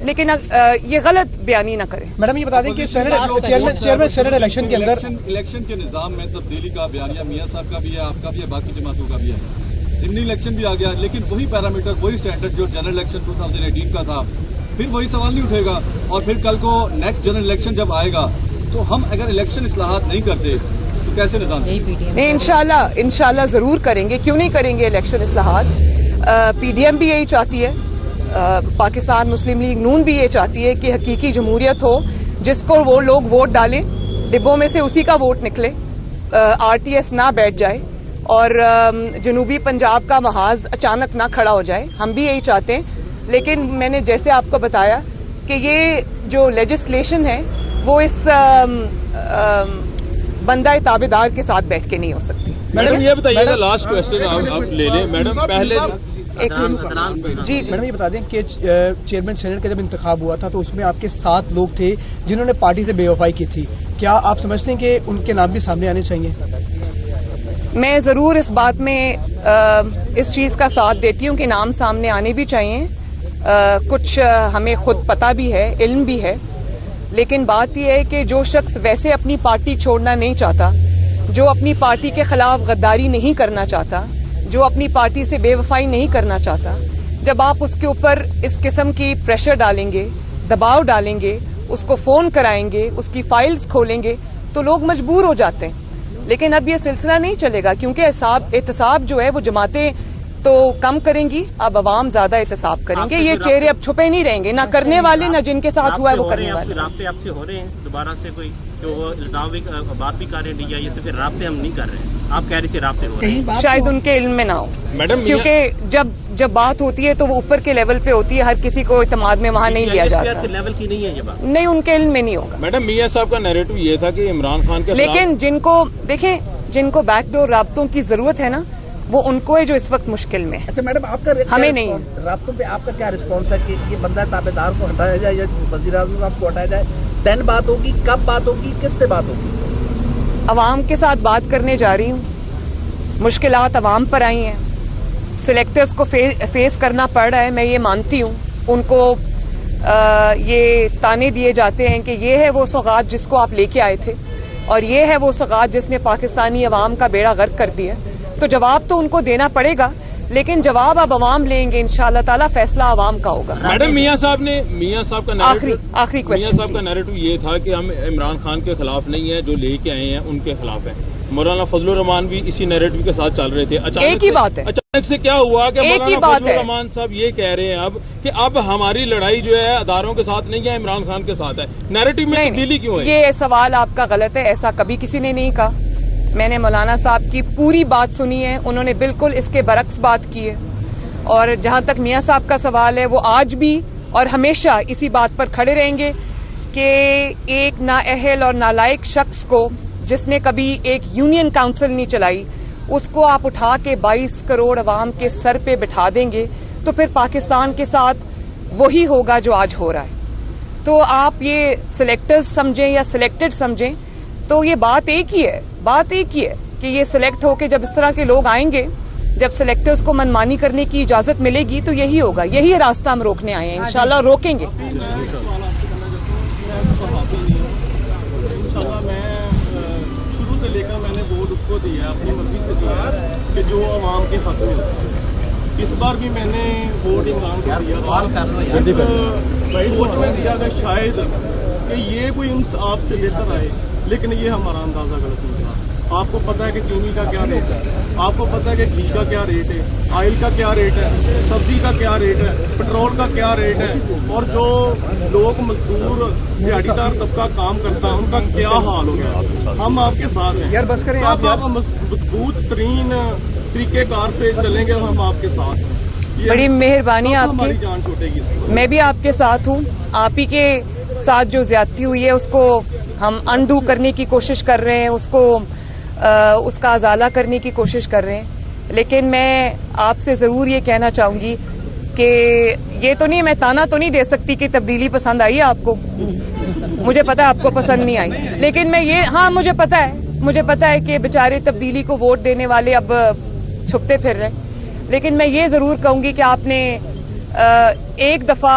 لیکن یہ غلط بیانی نہ کریں. میڈم یہ بتا دیں کہ چیئرمین سینٹ الیکشن کے اندر الیکشن کے نظام میں تبدیلی کا بیانیہ میاں صاحب کا بھی ہے, آپ کا بھی ہے, باقی جماعتوں کا بھی ہے. ضمنی الیکشن بھی آ گیا, لیکن وہی پیرامیٹر, وہی اسٹینڈرڈ جو جنرل الیکشن 2018 کا تھا, پھر وہی سوال نہیں اٹھے گا. اور پھر کل کو نیکسٹ جنرل الیکشن جب آئے گا تو ہم اگر الیکشن اصلاحات نہیں کرتے تو کیسے نظام؟ نہیں, انشاءاللہ ضرور کریں گے. کیوں نہیں کریں گے الیکشن اصلاحات؟ پی ڈی ایم بھی یہی چاہتی ہے, پاکستان مسلم لیگ نون بھی یہ چاہتی ہے کہ حقیقی جمہوریت ہو, جس کو وہ لوگ ووٹ ڈالیں, ڈبوں میں سے اسی کا ووٹ نکلے, آر ٹی ایس نہ بیٹھ جائے اور جنوبی پنجاب کا محاذ اچانک نہ کھڑا ہو جائے. ہم بھی یہی چاہتے ہیں, لیکن میں نے جیسے آپ کو بتایا کہ یہ جو لیجسلیشن ہے وہ اس بندہ تابع دار کے ساتھ بیٹھ کے نہیں ہو سکتی. میڈم یہ بتائیے گا, لاسٹ کوشچن آپ لے لیں میڈم. پہلے جی میڈم یہ بتا دیں کہ چیئرمین سینٹ کا جب انتخاب ہوا تھا تو اس میں آپ کے 7 لوگ تھے جنہوں نے پارٹی سے بے وفائی کی تھی. کیا آپ سمجھتے ہیں کہ ان کے نام بھی سامنے آنے چاہیے؟ میں ضرور اس بات میں اس چیز کا ساتھ دیتی ہوں کہ نام سامنے آنے بھی چاہیے. کچھ ہمیں خود پتہ بھی ہے, علم بھی ہے, لیکن بات یہ ہے کہ جو شخص ویسے اپنی پارٹی چھوڑنا نہیں چاہتا, جو اپنی پارٹی کے خلاف غداری نہیں کرنا چاہتا, جو اپنی پارٹی سے بے وفائی نہیں کرنا چاہتا, جب آپ اس کے اوپر اس قسم کی پریشر ڈالیں گے, دباؤ ڈالیں گے, اس کو فون کرائیں گے, اس کی فائلز کھولیں گے, تو لوگ مجبور ہو جاتے ہیں. لیکن اب یہ سلسلہ نہیں چلے گا, کیونکہ احتساب جو ہے وہ جماعتیں تو کم کریں گی, اب عوام زیادہ احتساب کریں گے. یہ چہرے اب چھپے نہیں رہیں گے, نہ کرنے والے نہ جن کے ساتھ ہوا ہے وہ کرنے والے. رابطے آپ سے ہو رہے ہیں دوبارہ سے کوئی جو وہ الزام بھی بات بھی کر رہے ہیں ڈی آئی, تو پھر رابطے ہم نہیں کر رہے ہیں. آپ کہہ رہے تھے رابطے ہو رہے ہیں, شاید ان کے علم میں نہ ہو, میڈم کیونکہ جب بات ہوتی ہے تو وہ اوپر کے لیول پہ ہوتی ہے, ہر کسی کو اعتماد میں وہاں نہیں لیا جاتا. لیول کی نہیں ہے یہ بات, نہیں, ان کے علم میں نہیں ہوگا. میڈم میاں صاحب کا نیریٹو یہ تھا کہ عمران خان کے لیکن جن کو بیک ڈور رابطوں کی ضرورت ہے نا, وہ ان کو ہے جو اس وقت مشکل میں ہے. اچھا میڈم, آپ کا ہمیں نہیں, رابطوں پہ آپ کا کیا رسپانس ہے کہ یہ بندہ تابع دار کو ہٹایا جائے یا وزیر اعظم صاحب کو ہٹایا جائے؟ 10 بات ہوگی, کب بات ہوگی, کس سے بات ہوگی؟ عوام کے ساتھ بات کرنے جا رہی ہوں. مشکلات عوام پر آئی ہیں, سلیکٹرز کو فیس کرنا پڑ رہا ہے, میں یہ مانتی ہوں. ان کو یہ تانے دیے جاتے ہیں کہ یہ ہے وہ سوغات جس کو آپ لے کے آئے تھے, اور یہ ہے وہ سوغات جس نے پاکستانی عوام کا بیڑا غرق کر دیا. تو جواب تو ان کو دینا پڑے گا, لیکن جواب اب عوام لیں گے انشاءاللہ تعالی, فیصلہ عوام کا ہوگا. میڈم میاں صاحب کا آخری کوشچن نیریٹو یہ تھا کہ ہم عمران خان کے خلاف نہیں ہیں, جو لے کے آئے ہیں ان کے خلاف ہیں. مولانا فضل الرحمان بھی اسی نیریٹو کے ساتھ چل رہے تھے. ایک ہی بات ہے, اچانک سے کیا ہوا کہ مولانا فضل الرحمان صاحب یہ کہہ رہے ہیں اب کہ اب ہماری لڑائی جو ہے اداروں کے ساتھ نہیں ہے, عمران خان کے ساتھ ہے. نیریٹو میں تبدیلی کیوں ہے؟ یہ سوال آپ کا غلط ہے, ایسا کبھی کسی نے نہیں کہا. میں نے مولانا صاحب کی پوری بات سنی ہے, انہوں نے بالکل اس کے برعکس بات کی ہے. اور جہاں تک میاں صاحب کا سوال ہے, وہ آج بھی اور ہمیشہ اسی بات پر کھڑے رہیں گے کہ ایک نااہل اور نالائق شخص کو, جس نے کبھی ایک یونین کاؤنسل نہیں چلائی, اس کو آپ اٹھا کے 22 کروڑ عوام کے سر پہ بٹھا دیں گے تو پھر پاکستان کے ساتھ وہی ہوگا جو آج ہو رہا ہے. تو آپ یہ سلیکٹرز سمجھیں یا سلیکٹڈ سمجھیں, تو یہ بات ایک ہی ہے کہ یہ سلیکٹ ہو کے جب اس طرح کے لوگ آئیں گے, جب سلیکٹرز کو منمانی کرنے کی اجازت ملے گی, تو یہی ہوگا. یہی راستہ ہم روکنے آئے ہیں, انشاءاللہ روکیں گے. شروع سے لے کر میں نے ووٹ اس کو دیا, اپنی مرضی سے دیا کہ جو عوام کے حق میں ہوتا ہے. اس بار بھی میں نے ووٹ عمران کو دیا, سوچ میں دیا کہ شاید کہ یہ کوئی آپ سے بہتر آئے, لیکن یہ ہمارا اندازہ غلط نہیں تھا. آپ کو پتا ہے کہ چینی کا کیا ریٹ ہے, آپ کو پتا ہے کہ گھی کا کیا ریٹ ہے, آئل کا کیا ریٹ ہے, سبزی کا کیا ریٹ ہے, پیٹرول کا کیا ریٹ ہے, اور جو لوگ مزدور دیہاڑی دار طبقہ کام کرتا ہے ان کا کیا حال ہو گیا. ہم آپ کے ساتھ ہیں یار, بس کریں آپ مضبوط ترین طریقہ کار سے چلیں گے, اور ہم آپ کے ساتھ ہیں. بڑی مہربانی آپ کی, جان چھوٹے گی. میں بھی آپ کے ساتھ ہوں. آپ ہی کے ساتھ جو زیادتی ہوئی ہے اس کو ہم انڈو کرنے کی کوشش کر رہے ہیں, اس کا ازالہ کرنے کی کوشش کر رہے ہیں. لیکن میں آپ سے ضرور یہ کہنا چاہوں گی کہ یہ تو نہیں, میں تانا تو نہیں دے سکتی کہ تبدیلی پسند آئی ہے آپ کو. مجھے پتا ہے آپ کو پسند نہیں آئی, لیکن میں مجھے پتا ہے کہ بیچارے تبدیلی کو ووٹ دینے والے اب چھپتے پھر رہے. لیکن میں یہ ضرور کہوں گی کہ آپ نے ایک دفعہ